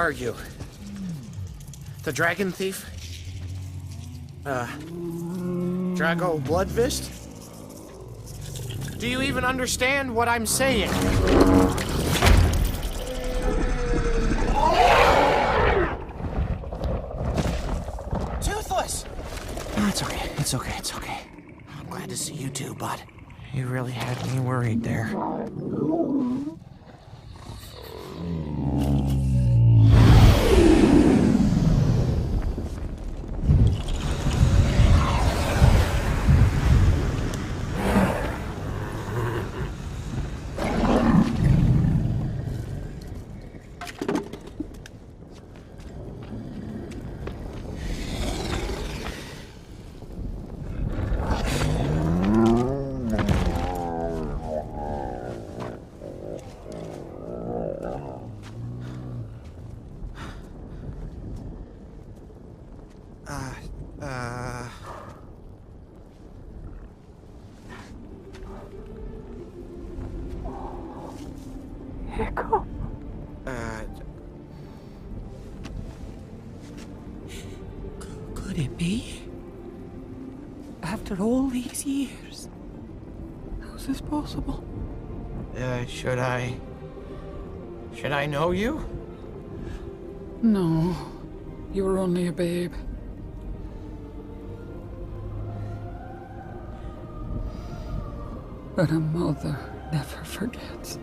are you? The dragon thief? Drago Bloodfist? Do you even understand what I'm saying? Toothless! No, it's okay. It's okay. It's okay. I'm glad to see you too, bud. You really had me worried there. Echo. Could it be? After all these years? How's this possible? Should I know you? No. You were only a babe. But a mother never forgets.